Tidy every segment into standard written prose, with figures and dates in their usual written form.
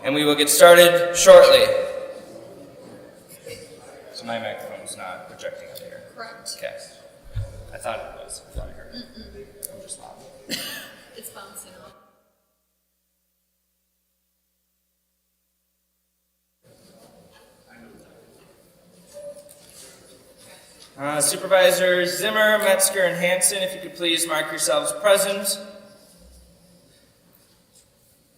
and we will get started shortly. So my microphone's not projecting up here. Correct. Okay. I thought it was. I thought I heard it. I'm just loud. It's bouncing off. Supervisors Zimmer, Metzger, and Hanson, if you could please mark yourselves present.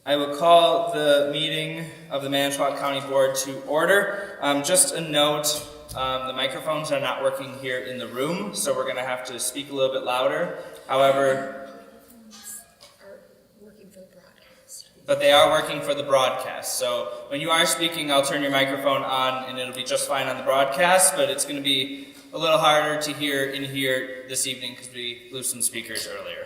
I will call the meeting of the Manitowoc County Board to order. Just a note, the microphones are not working here in the room, so we're going to have to speak a little bit louder. However, Are working for the broadcast. but they are working for the broadcast. So when you are speaking, I'll turn your microphone on and it'll be just fine on the broadcast, but it's going to be a little harder to hear in here this evening because we lose some speakers earlier.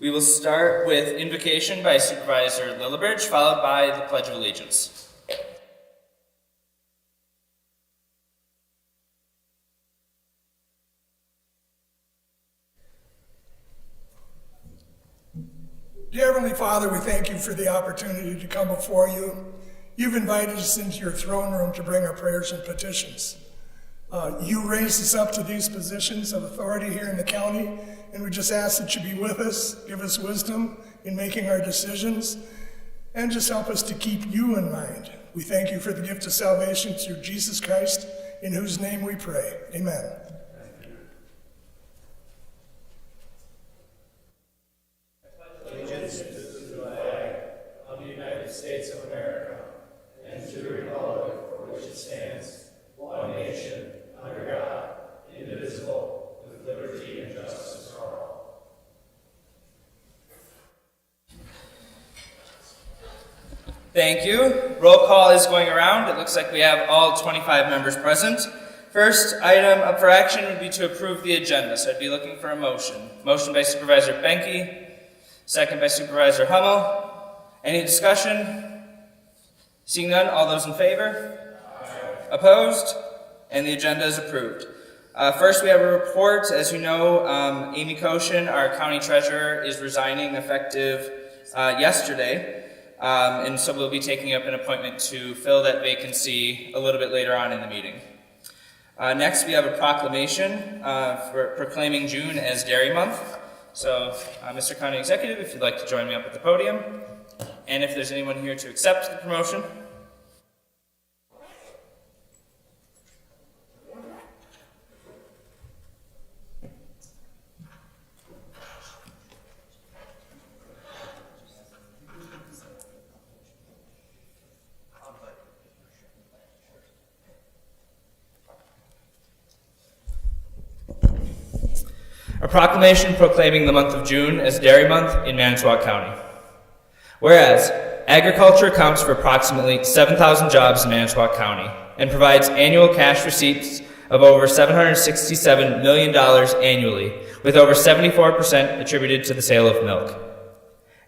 We will start with invocation by Supervisor Lillibridge, followed by the Pledge of Allegiance. Dear Heavenly Father, we thank you for the opportunity to come before you. You've invited us into your throne room to bring our prayers and petitions. You raised us up to these positions of authority here in the county, and we just ask that you be with us, give us wisdom in making our decisions, and just help us to keep you in mind. We thank you for the gift of salvation through Jesus Christ, in whose name we pray. Amen. Allegiance to the flag of the United States of America and to the republic for which it stands, one nation, under God, indivisible, with liberty and justice for all. Thank you. Roll call is going around. It looks like we have all 25 members present. First item up for action would be to approve the agenda, so I'd be looking for a motion. Motion by Supervisor Benke, second by Supervisor Hummel. Any discussion? Seeing none, all those in favor? Aye. Opposed? And the agenda is approved. First, we have a report. As you know, Amy Koshin, our county treasurer, is resigning effective yesterday. And so we'll be taking up an appointment to fill that vacancy a little bit later on in the meeting. Next, we have a proclamation for proclaiming June as Dairy Month. So, Mr. County Executive, if you'd like to join me up at the podium, and if there's anyone here to accept the promotion. A proclamation proclaiming the month of June as Dairy Month in Manitowoc County. Whereas, agriculture accounts for approximately 7,000 jobs in Manitowoc County and provides annual cash receipts of over $767 million annually, with over 74% attributed to the sale of milk.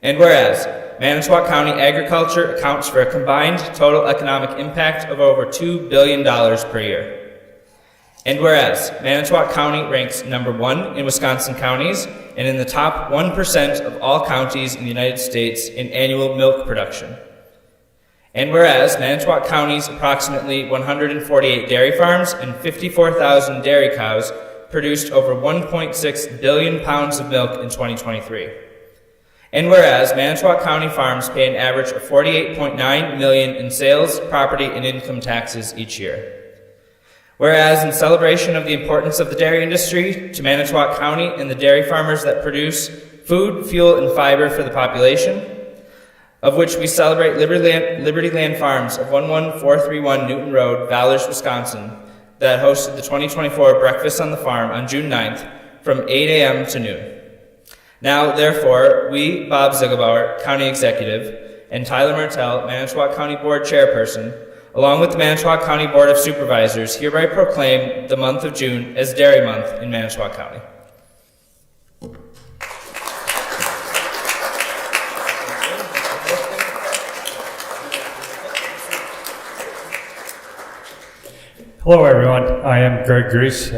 And whereas, Manitowoc County agriculture accounts for a combined total economic impact of over $2 billion per year. And whereas, Manitowoc County ranks number 1 in Wisconsin counties and in the top 1% of all counties in the United States in annual milk production. And whereas, Manitowoc County's approximately 148 dairy farms and 54,000 dairy cows produced over 1.6 billion pounds of milk in 2023. And whereas, Manitowoc County farms pay an average of $48.9 million in sales, property, and income taxes each year. Whereas, in celebration of the importance of the dairy industry to Manitowoc County and the dairy farmers that produce food, fuel, and fiber for the population, of which we celebrate Liberty Land Farms of 11431 Newton Road, Valdez, Wisconsin, that hosted the 2024 Breakfast on the Farm on June 9th from 8 a.m. to noon. Now, therefore, we, Bob Ziegelbauer, County Executive, and Tyler Martell, Manitowoc County Board Chairperson, along with the Manitowoc County Board of Supervisors, hereby proclaim the month of June as Dairy Month in Manitowoc County. Hello, everyone. I am Greg Grease.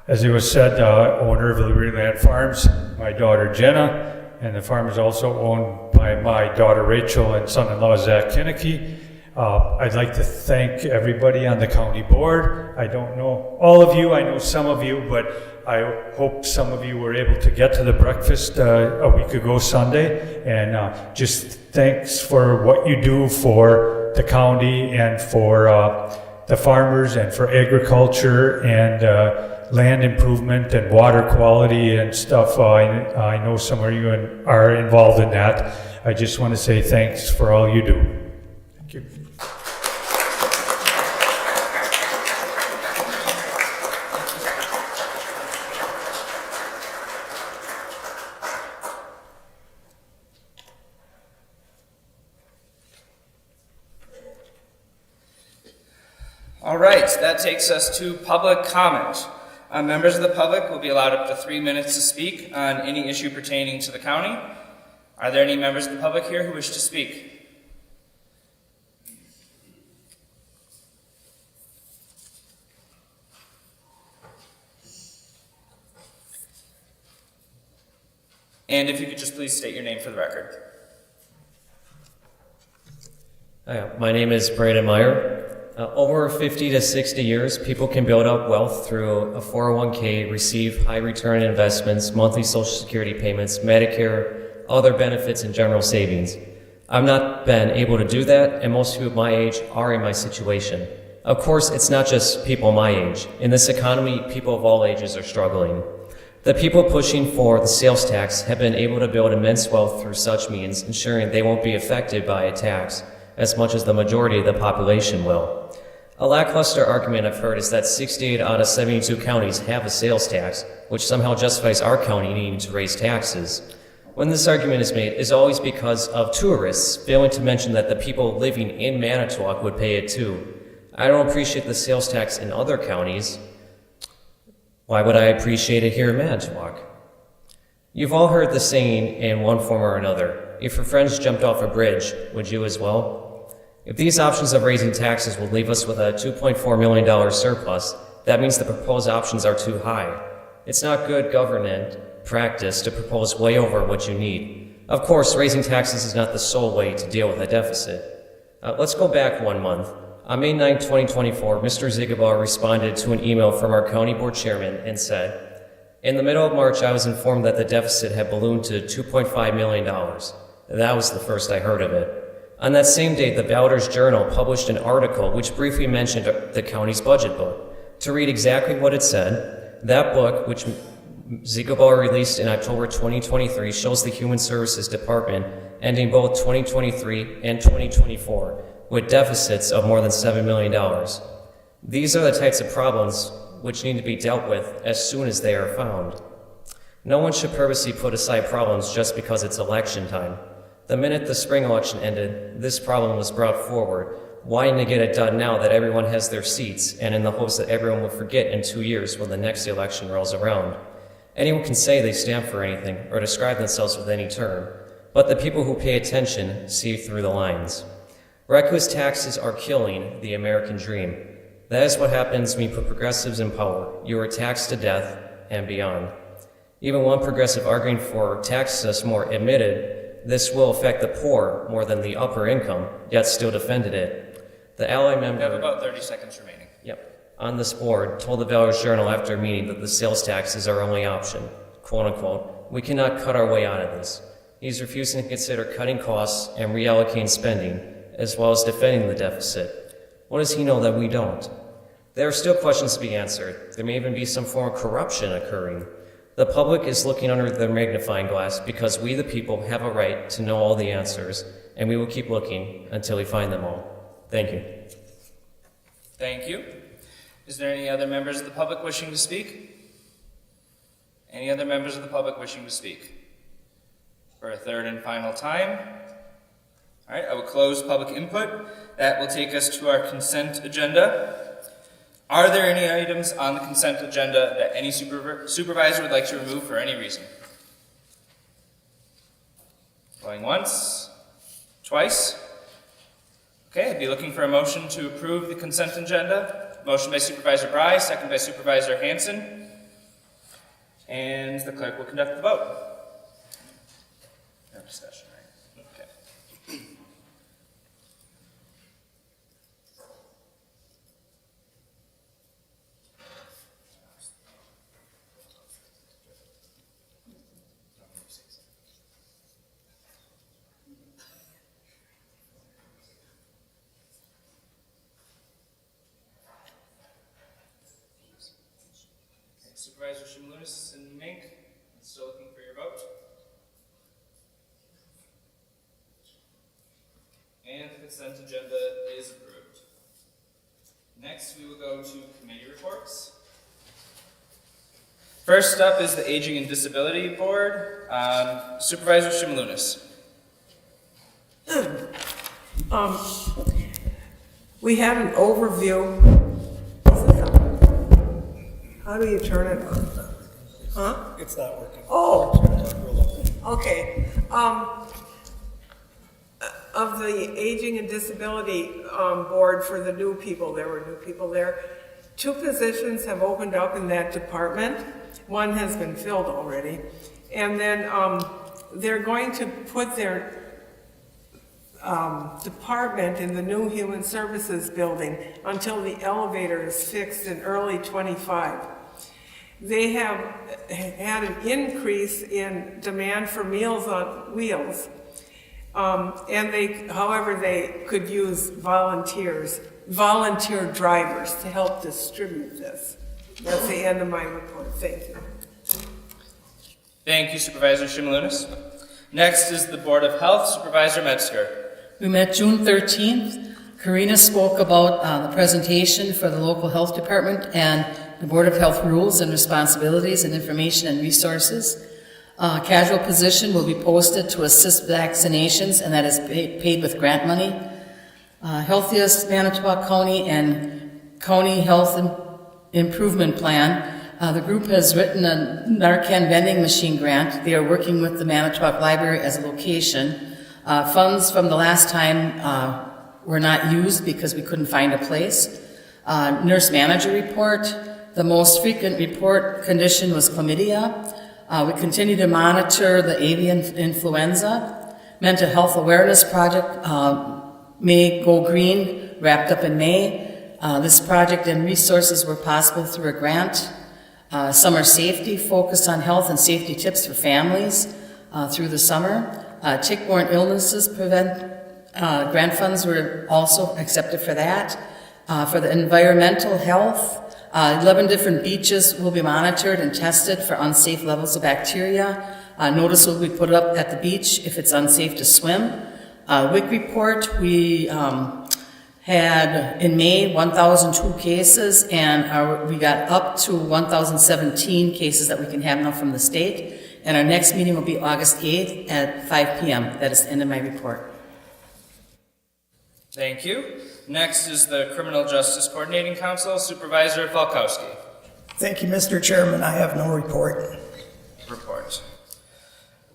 As it was said, owner of Liberty Land Farms, my daughter Jenna, and the farm is also owned by my daughter Rachel and son-in-law Zach Kinnicky. I'd like to thank everybody on the county board. I don't know all of you, I know some of you, but I hope some of you were able to get to the breakfast a week ago Sunday. And just thanks for what you do for the county and for the farmers and for agriculture and land improvement and water quality and stuff. I know some of you are involved in that. I just want to say thanks for all you do. Thank you. All right, that takes us to public comment. Members of the public will be allowed up to 3 minutes to speak on any issue pertaining to the county. Are there any members of the public here who wish to speak? And if you could just please state your name for the record. Hi, my name is Brandon Meyer. Over 50 to 60 years, people can build up wealth through a 401k, receive high return investments, monthly Social Security payments, Medicare, other benefits, and general savings. I've not been able to do that, and most people my age are in my situation. Of course, it's not just people my age. In this economy, people of all ages are struggling. The people pushing for the sales tax have been able to build immense wealth through such means, ensuring they won't be affected by a tax as much as the majority of the population will. A lackluster argument I've heard is that 68 out of 72 counties have a sales tax, which somehow justifies our county needing to raise taxes. When this argument is made, it's always because of tourists, failing to mention that the people living in Manitowoc would pay it too. I don't appreciate the sales tax in other counties. Why would I appreciate it here in Manitowoc? You've all heard the saying in one form or another, if your friends jumped off a bridge, would you as well? If these options of raising taxes will leave us with a $2.4 million surplus, that means the proposed options are too high. It's not good government practice to propose way over what you need. Of course, raising taxes is not the sole way to deal with a deficit. Let's go back 1 month. On May 9, 2024, Mr. Zigabar responded to an email from our county board chairman and said, "In the middle of March, I was informed that the deficit had ballooned to $2.5 million. That was the first I heard of it." On that same day, the Bowders Journal published an article which briefly mentioned the county's budget book. To read exactly what it said, that book, which Zigabar released in October 2023, shows the Human Services Department ending both 2023 and 2024 with deficits of more than $7 million. These are the types of problems which need to be dealt with as soon as they are found. No one should purposely put aside problems just because it's election time. The minute the spring election ended, this problem was brought forward. Why not get it done now that everyone has their seats and in the hopes that everyone will forget in 2 years when the next election rolls around? Anyone can say they stand for anything or describe themselves with any term, but the people who pay attention see through the lines. Reckless taxes are killing the American dream. That is what happens when you put progressives in power. You are taxed to death and beyond. Even one progressive arguing for tax system more admitted this will affect the poor more than the upper income, yet still defended it. The ally member... You have about 30 seconds remaining. Yep. On this board, told the Bowders Journal after a meeting that the sales tax is our only option. Quote unquote, "We cannot cut our way out of this." He's refusing to consider cutting costs and reallocating spending, as well as defending the deficit. What does he know that we don't? There are still questions to be answered. There may even be some form of corruption occurring. The public is looking under their magnifying glass because we, the people, have a right to know all the answers, and we will keep looking until we find them all. Thank you. Thank you. Is there any other members of the public wishing to speak? Any other members of the public wishing to speak? For a third and final time. All right, I will close public input. That will take us to our consent agenda. Are there any items on the consent agenda that any supervisor would like to remove for any reason? Going once, twice. Okay, I'd be looking for a motion to approve the consent agenda. Motion by Supervisor Bry, second by Supervisor Hanson. And the clerk will conduct the vote. No discussion, right? Okay. Supervisor Shimlunis and Mink. Still looking for your vote. And the consent agenda is approved. Next, we will go to committee reports. First up is the Aging and Disability Board. Supervisor Shimlunis. We have an overview. How do you turn it on? Huh? It's not working. Oh, okay. Of the Aging and Disability Board for the new people, there were new people there. 2 positions have opened up in that department. 1 has been filled already. And then they're going to put their department in the new Human Services building until the elevator is fixed in early '25. They have had an increase in demand for Meals on Wheels. However, they could use volunteer drivers to help distribute this. That's the end of my report. Thank you. Thank you, Supervisor Shimlunis. Next is the Board of Health. Supervisor Metzger. We met June 13th. Karina spoke about the presentation for the local health department and the Board of Health rules and responsibilities and information and resources. Casual position will be posted to assist vaccinations, and that is paid with grant money. Healthiest Manitowoc County and County Health Improvement Plan. The group has written a Narcan vending machine grant. They are working with the Manitowoc Library as a location. Funds from the last time were not used because we couldn't find a place. Nurse manager report. The most frequent report condition was chlamydia. We continue to monitor the avian influenza. Mental health awareness project may go green, wrapped up in May. This project and resources were possible through a grant. Summer safety, focused on health and safety tips for families through the summer. Tick-borne illnesses grant funds were also accepted for that. For the environmental health, 11 different beaches will be monitored and tested for unsafe levels of bacteria. Notice will be put up at the beach if it's unsafe to swim. WIC report, we had in May 1,002 cases, and we got up to 1,017 cases that we can have now from the state. And our next meeting will be August 8th at 5 p.m. That is the end of my report. Thank you. Next is the Criminal Justice Coordinating Council. Supervisor Falkowski. Thank you, Mr. Chairman. I have no report. Report.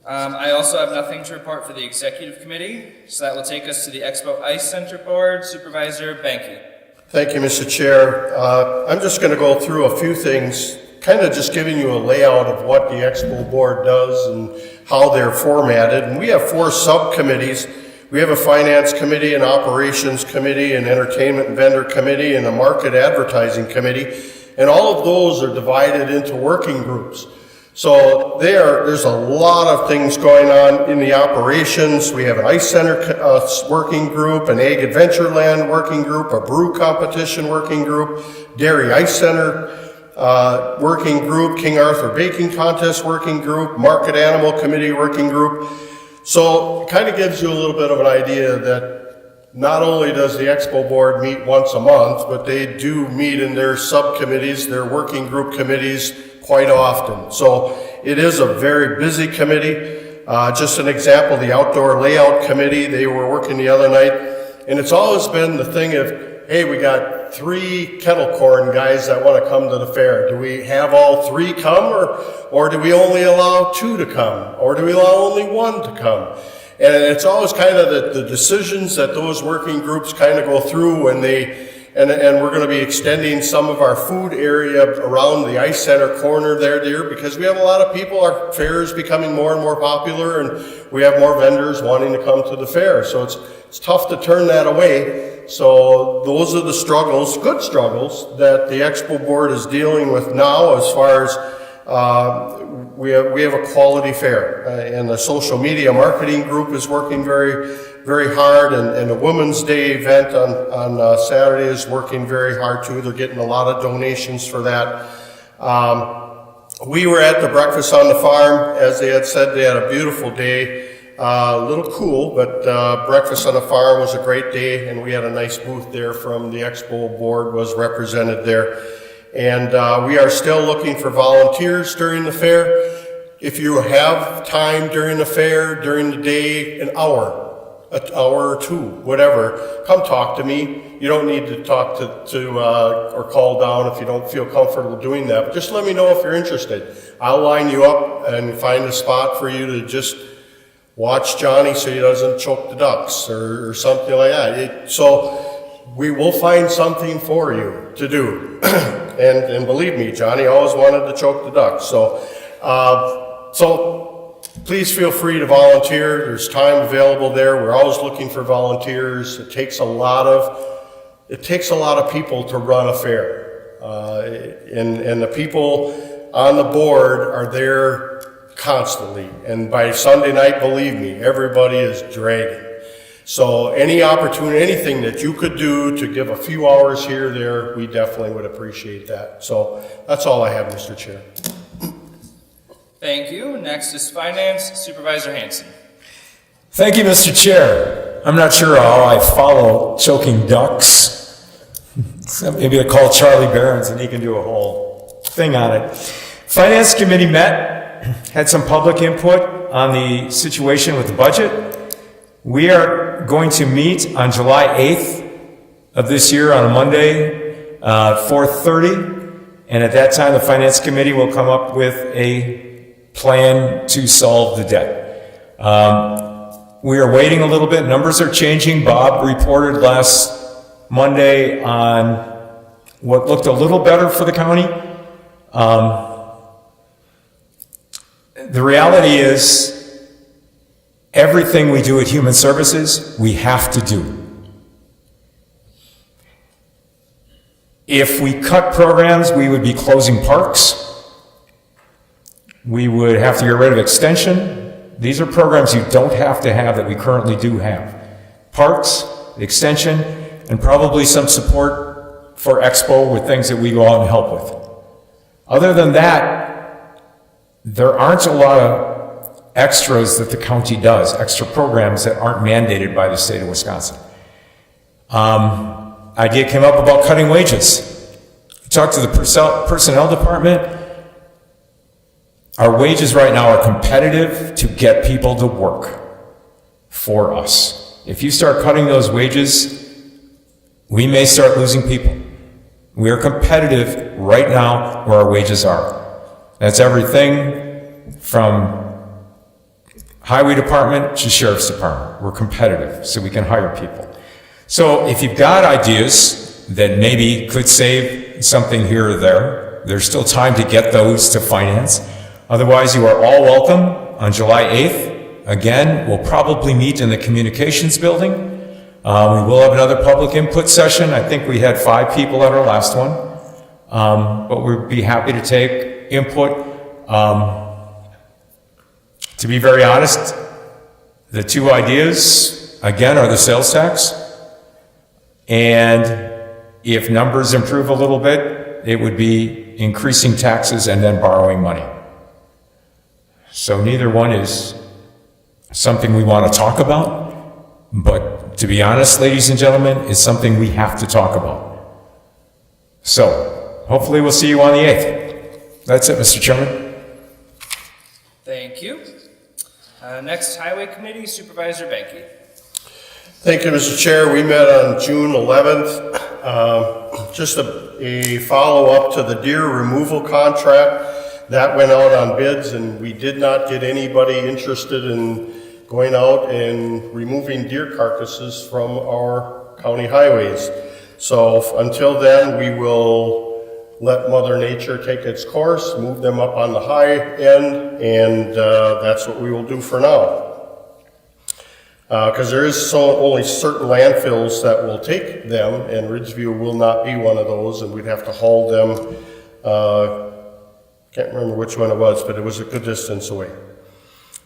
I also have nothing to report for the Executive Committee, so that will take us to the Expo Ice Center Board. Supervisor Banky. Thank you, Mr. Chair. I'm just going to go through a few things, kind of just giving you a layout of what the Expo Board does and how they're formatted. And we have 4 subcommittees. We have a Finance Committee, an Operations Committee, an Entertainment and Vendor Committee, and a Market Advertising Committee. And all of those are divided into working groups. So there's a lot of things going on in the operations. We have an Ice Center working group, an Ag Adventureland working group, a brew competition working group, Dairy Ice Center working group, King Arthur Baking Contest working group, Market Animal Committee working group. So it kind of gives you a little bit of an idea that not only does the Expo Board meet once a month, but they do meet in their subcommittees, their working group committees quite often. So it is a very busy committee. Just an example, the Outdoor Layout Committee, they were working the other night, and it's always been the thing of, hey, we got 3 kettle corn guys that want to come to the fair. Do we have all 3 come, or do we only allow 2 to come? Or do we allow only 1 to come? And it's always kind of the decisions that those working groups kind of go through when and we're going to be extending some of our food area around the Ice Center corner there, because we have a lot of people. Our fair is becoming more and more popular, and we have more vendors wanting to come to the fair. So it's tough to turn that away. So those are the struggles, good struggles, that the Expo Board is dealing with now as far as we have a quality fair. And the social media marketing group is working very, very hard, and the Women's Day event on Saturday is working very hard too. They're getting a lot of donations for that. we were at the breakfast on the farm. As they had said, they had a beautiful day. A little cool, but breakfast on the farm was a great day, and we had a nice booth there from the Expo board was represented there. And we are still looking for volunteers during the fair. If you have time during the fair, during the day, an hour or two, whatever, come talk to me. You don't need to talk to or call down if you don't feel comfortable doing that. But just let me know if you're interested. I'll line you up and find a spot for you to just watch Johnny so he doesn't choke the ducks or something like that. So we will find something for you to do. and believe me, Johnny always wanted to choke the ducks. So please feel free to volunteer. There's time available there. We're always looking for volunteers. It takes a lot of people to run a fair. And the people on the board are there constantly. And by Sunday night, believe me, everybody is dragging. So any opportunity, anything that you could do to give a few hours here or there, we definitely would appreciate that. So that's all I have, Mr. Chair. Thank you. Next is Finance, Supervisor Hanson. Thank you, Mr. Chair. I'm not sure how I follow choking ducks. So maybe I'll call Charlie Behrens and he can do a whole thing on it. Finance Committee met, had some public input on the situation with the budget. We are going to meet on July 8th of this year on a Monday, 4:30. And at that time, the Finance Committee will come up with a plan to solve the debt. We are waiting a little bit. Numbers are changing. Bob reported last Monday on what looked a little better for the county. The reality is everything we do at Human Services, we have to do. If we cut programs, we would be closing parks. We would have to get rid of extension. These are programs you don't have to have that we currently do have. Parks, extension, and probably some support for Expo with things that we go out and help with. Other than that, there aren't a lot of extras that the county does, extra programs that aren't mandated by the state of Wisconsin. Idea came up about cutting wages. Talked to the personnel department. Our wages right now are competitive to get people to work for us. If you start cutting those wages, we may start losing people. We are competitive right now where our wages are. That's everything from highway department to sheriff's department. We're competitive, so we can hire people. So if you've got ideas that maybe could save something here or there, there's still time to get those to finance. Otherwise, you are all welcome on July 8th. Again, we'll probably meet in the communications building. We will have another public input session. I think we had 5 people at our last one. But we'd be happy to take input. To be very honest, the 2 ideas, again, are the sales tax. And if numbers improve a little bit, it would be increasing taxes and then borrowing money. So neither one is something we want to talk about, but to be honest, ladies and gentlemen, it's something we have to talk about. So hopefully we'll see you on the 8th. That's it, Mr. Chairman. Thank you. Next, Highway Committee, Supervisor Benke. Thank you, Mr. Chair. We met on June 11th. Just a follow-up to the deer removal contract. That went out on bids, and we did not get anybody interested in going out and removing deer carcasses from our county highways. So until then, we will let Mother Nature take its course, move them up on the high end, and that's what we will do for now. Because there is only certain landfills that will take them, and Ridgeview will not be one of those, and we'd have to haul them. Can't remember which one it was, but it was a good distance away.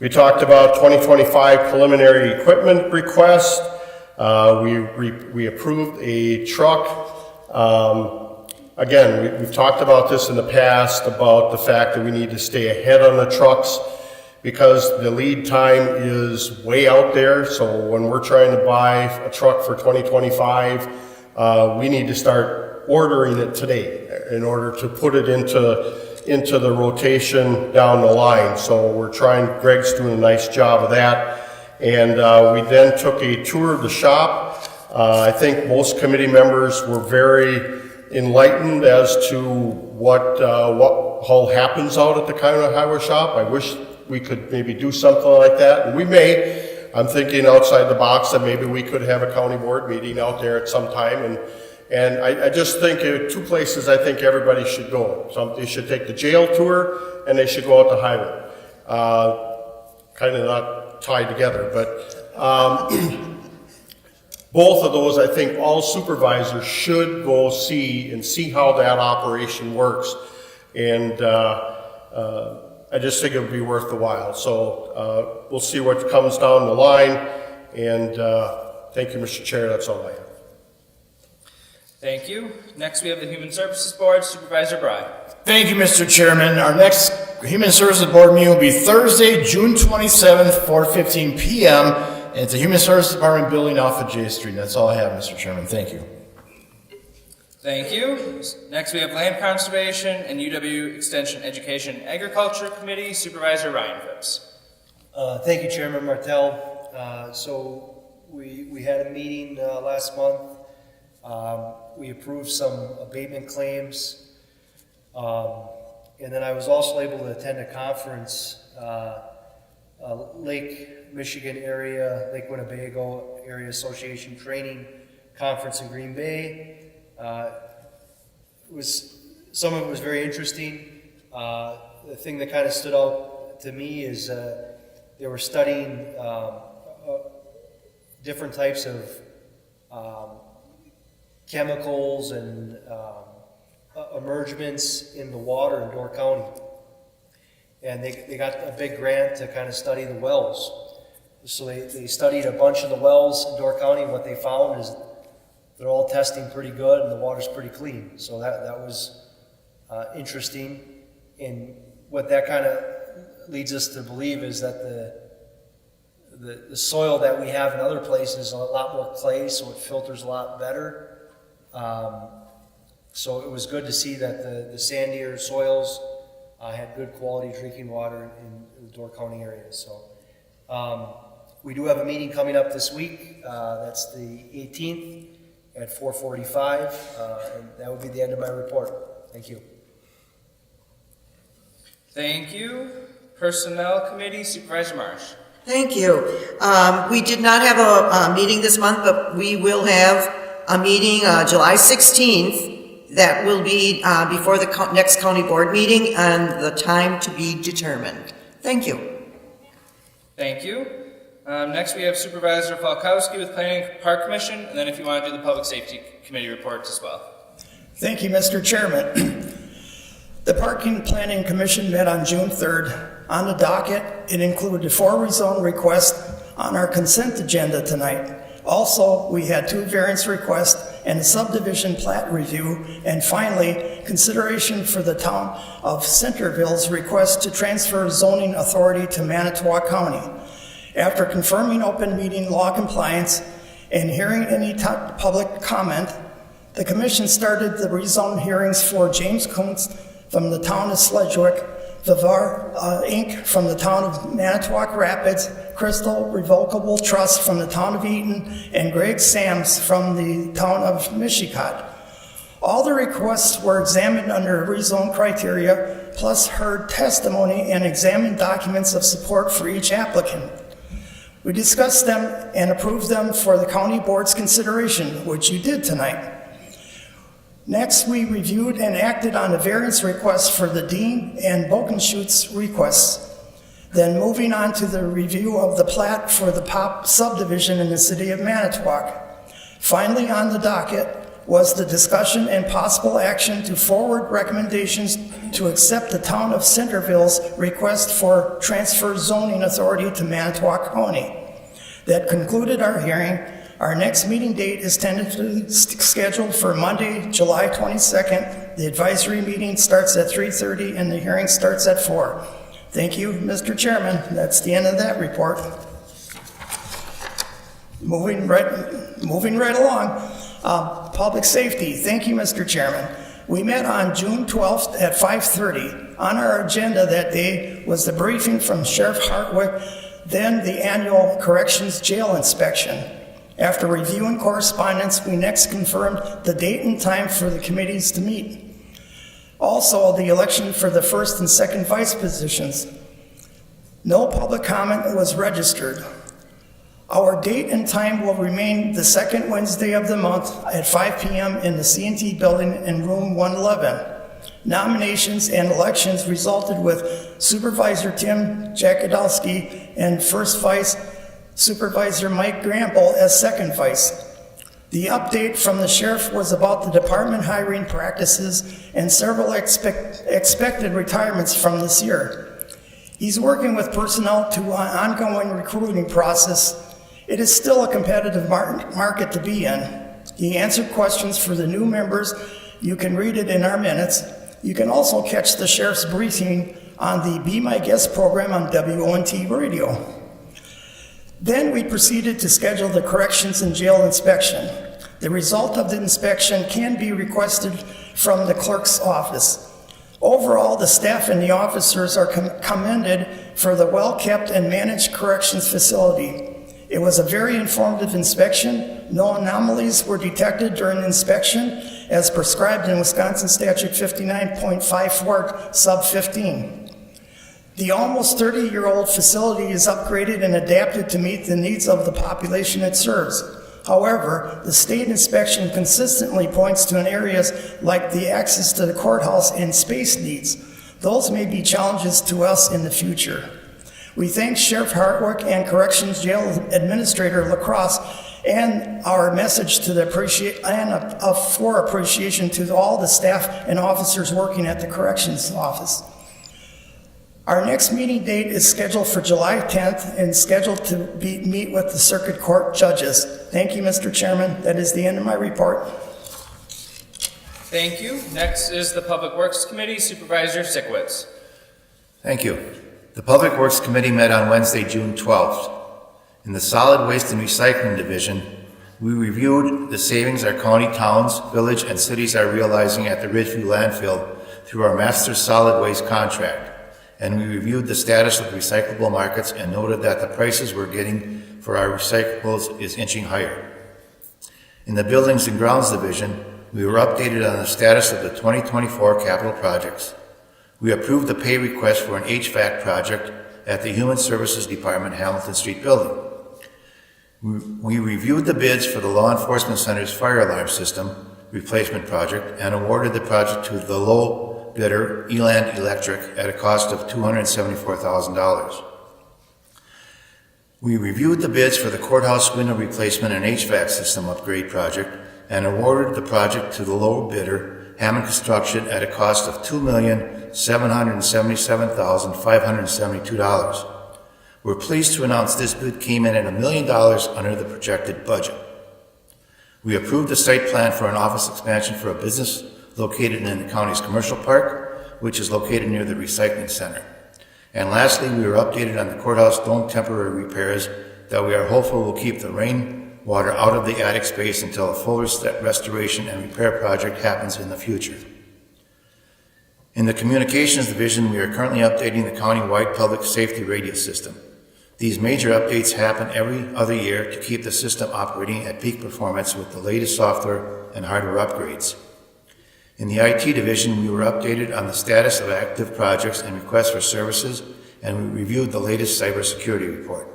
We talked about 2025 preliminary equipment request. We approved a truck Again, we've talked about this in the past, about the fact that we need to stay ahead on the trucks because the lead time is way out there. So when we're trying to buy a truck for 2025, we need to start ordering it today in order to put it into the rotation down the line. So we're trying, Greg's doing a nice job of that. And we then took a tour of the shop. I think most committee members were very enlightened as to what all happens out at the County Highway shop. I wish we could maybe do something like that, and we may. I'm thinking outside the box that maybe we could have a county board meeting out there at some time, and I just think two places I think everybody should go. They should take the jail tour, and they should go out the highway. Kind of not tied together, but both of those, I think all supervisors should go see how that operation works. And I just think it would be worth the while. So we'll see what comes down the line. And thank you, Mr. Chair. That's all I have. Thank you. Next, we have the Human Services Board, Supervisor Bry. Thank you, Mr. Chairman. Our next Human Services Board meeting will be Thursday, June 27th, 4:15 p.m. It's the Human Services Department building off of J Street. That's all I have, Mr. Chairman. Thank you. Thank you. Next, we have Land Conservation and UW Extension Education Agriculture Committee, Supervisor Ryan Phipps. Thank you, Chairman Martell. So we had a meeting last month. We approved some abatement claims. And then I was also able to attend a conference, Lake Michigan area, Lake Winnebago Area Association Training Conference in Green Bay. Some of it was very interesting. The thing that kind of stood out to me is they were studying different types of chemicals and emergements in the water in Door County. And they got a big grant to kind of study the wells. So they studied a bunch of the wells in Door County, and what they found is they're all testing pretty good and the water's pretty clean. So that was interesting. And what that kind of leads us to believe is that the soil that we have in other places is a lot more clay, so it filters a lot better. So it was good to see that the sandier soils had good quality drinking water in the Door County area. So we do have a meeting coming up this week. That's the 18th at 4:45, and that would be the end of my report. Thank you. Thank you. Personnel Committee, Supervisor Marsh. Thank you. We did not have a meeting this month, but we will have a meeting July 16th that will be before the next county board meeting, and the time to be determined. Thank you. Thank you. Next, we have Supervisor Falkowski with Planning Park Commission, and then if you want to do the Public Safety Committee reports as well. Thank you, Mr. Chairman. The Parking Planning Commission met on June 3rd. On the docket, it included 4 rezone requests on our consent agenda tonight. Also, we had 2 variance requests and a subdivision plat review, and finally, consideration for the town of Centerville's request to transfer zoning authority to Manitowoc County. After confirming open meeting law compliance and hearing any public comment, the commission started the rezone hearings for James Kuntz from the town of Sedgwick, Vivar Inc. from the town of Manitowoc Rapids, Crystal Revocable Trust from the town of Eaton, and Greg Sams from the town of Michigan. All the requests were examined under rezone criteria, plus heard testimony and examined documents of support for each applicant. We discussed them and approved them for the county board's consideration, which you did tonight. Next, we reviewed and acted on a variance request for the Dean and Bogenschutz requests. Then moving on to the review of the plat for the POP subdivision in the city of Manitowoc. Finally on the docket was the discussion and possible action to forward recommendations to accept the town of Centerville's request for transfer zoning authority to Manitowoc County. That concluded our hearing. Our next meeting date is tentatively scheduled for Monday, July 22nd The advisory meeting starts at 3:30 and the hearing starts at 4. Thank you, Mr. Chairman. That's the end of that report. Moving right along. Public safety. Thank you, Mr. Chairman. We met on June 12th at 5:30. On our agenda that day was the briefing from Sheriff Hartwick, then the annual corrections jail inspection. After reviewing correspondence, we next confirmed the date and time for the committees to meet. Also, the election for the first and second vice positions. No public comment was registered. Our date and time will remain the second Wednesday of the month at 5 p.m. in the C&T building in room 111. Nominations and elections resulted with Supervisor Tim Jakadowski and First Vice Supervisor Mike Gramble as second vice. The update from the sheriff was about the department hiring practices and several expected retirements from this year. He's working with personnel to an ongoing recruiting process. It is still a competitive market to be in. He answered questions for the new members. You can read it in our minutes. You can also catch the sheriff's briefing on the Be My Guest program on WONT radio. Then we proceeded to schedule the corrections and jail inspection. The result of the inspection can be requested from the clerk's office. Overall, the staff and the officers are commended for the well-kept and managed corrections facility. It was a very informative inspection. No anomalies were detected during the inspection as prescribed in Wisconsin Statute 59.54 sub 15. The almost 30-year-old facility is upgraded and adapted to meet the needs of the population it serves. However, the state inspection consistently points to areas like the access to the courthouse and space needs. Those may be challenges to us in the future. We thank Sheriff Hartwick and Corrections Jail Administrator LaCrosse and our message to the for appreciation to all the staff and officers working at the Corrections Office. Our next meeting date is scheduled for July 10th and scheduled to meet with the Circuit Court judges. Thank you, Mr. Chairman. That is the end of my report. Thank you. Next is the Public Works Committee, Supervisor Sikowitz. Thank you. The Public Works Committee met on Wednesday, June 12th. In the Solid Waste and Recycling Division, we reviewed the savings our county, towns, village, and cities are realizing at the Ridgeview landfill through our master solid waste contract. And we reviewed the status of recyclable markets and noted that the prices we're getting for our recyclables is inching higher. In the Buildings and Grounds Division, we were updated on the status of the 2024 capital projects. We approved the pay request for an HVAC project at the Human Services Department Hamilton Street building. We reviewed the bids for the Law Enforcement Center's fire alarm system replacement project and awarded the project to the low bidder, Eland Electric, at a cost of $274,000. We reviewed the bids for the courthouse window replacement and HVAC system upgrade project and awarded the project to the low bidder, Hammond Construction, at a cost of $2,777,572. We're pleased to announce this bid came in at $1 million under the projected budget. We approved the site plan for an office expansion for a business located in the county's commercial park, which is located near the recycling center. And lastly, we were updated on the courthouse dome temporary repairs that we are hopeful will keep the rainwater out of the attic space until a full restoration and repair project happens in the future. In the Communications Division, we are currently updating the county-wide public safety radio system. These major updates happen every other year to keep the system operating at peak performance with the latest software and hardware upgrades. In the IT Division, we were updated on the status of active projects and requests for services, and we reviewed the latest cybersecurity report.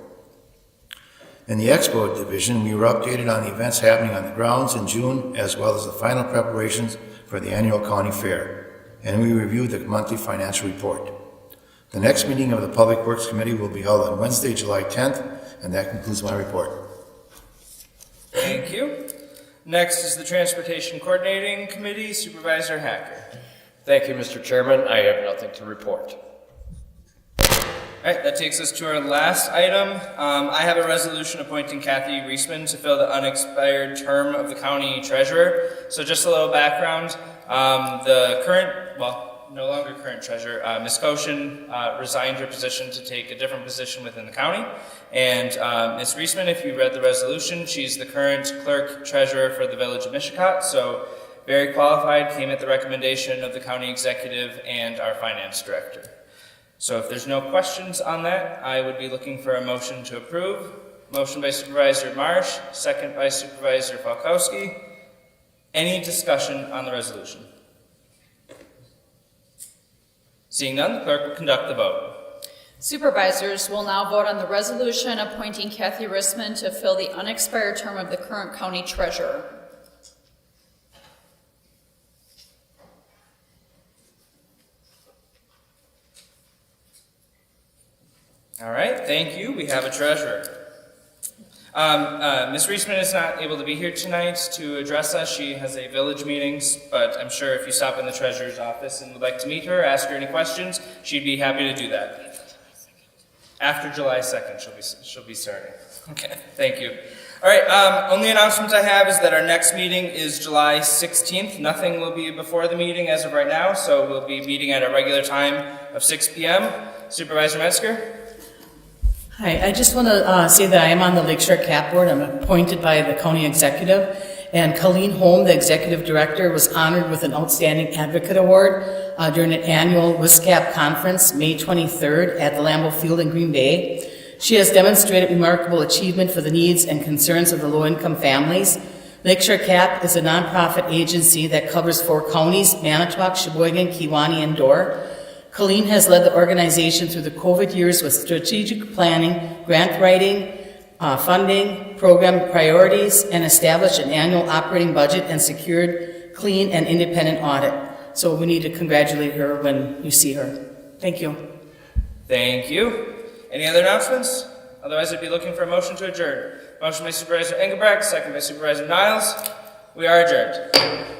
In the Expo Division, we were updated on the events happening on the grounds in June, as well as the final preparations for the annual county fair, and we reviewed the monthly financial report. The next meeting of the Public Works Committee will be held on Wednesday, July 10th, and that concludes my report. Thank you. Next is the Transportation Coordinating Committee, Supervisor Hacker. Thank you, Mr. Chairman. I have nothing to report. All right, that takes us to our last item. I have a resolution appointing Kathy Reisman to fill the unexpired term of the county treasurer. So just a little background. The current, well, no longer current treasurer, Ms. Koshin resigned her position to take a different position within the county. And Ms. Reisman, if you read the resolution, she's the current clerk treasurer for the village of Mishicot. So very qualified, came at the recommendation of the county executive and our finance director. So if there's no questions on that, I would be looking for a motion to approve. Motion by Supervisor Marsh, second by Supervisor Falkowski. Any discussion on the resolution? Seeing none, the clerk will conduct the vote. Supervisors will now vote on the resolution appointing Kathy Rissman to fill the unexpired term of the current county treasurer. All right, thank you. We have a treasurer. Ms. Reisman is not able to be here tonight to address us. She has a village meetings, but I'm sure if you stop in the treasurer's office and would like to meet her, ask her any questions, she'd be happy to do that. After July 2nd, she'll be starting. Okay, thank you. All right, only announcement I have is that our next meeting is July 16th. Nothing will be before the meeting as of right now, so we'll be meeting at a regular time of 6 p.m. Supervisor Metzger? Hi, I just want to say that I am on the Lakeshore CAP Board. I'm appointed by the county executive, and Colleen Holm, the executive director, was honored with an Outstanding Advocate Award during an annual WISCAP conference, May 23rd, at the Lambeau Field in Green Bay. She has demonstrated remarkable achievement for the needs and concerns of the low-income families. Lakeshore CAP is a nonprofit agency that covers 4 counties, Manitowoc, Sheboygan, Kewaunee, and Dorr. Colleen has led the organization through the COVID years with strategic planning, grant writing, funding, program priorities, and established an annual operating budget and secured clean and independent audit. So we need to congratulate her when you see her. Thank you. Thank you. Any other announcements? Otherwise, I'd be looking for a motion to adjourn. Motion by Supervisor Engelbrecht, second by Supervisor Niles. We are adjourned.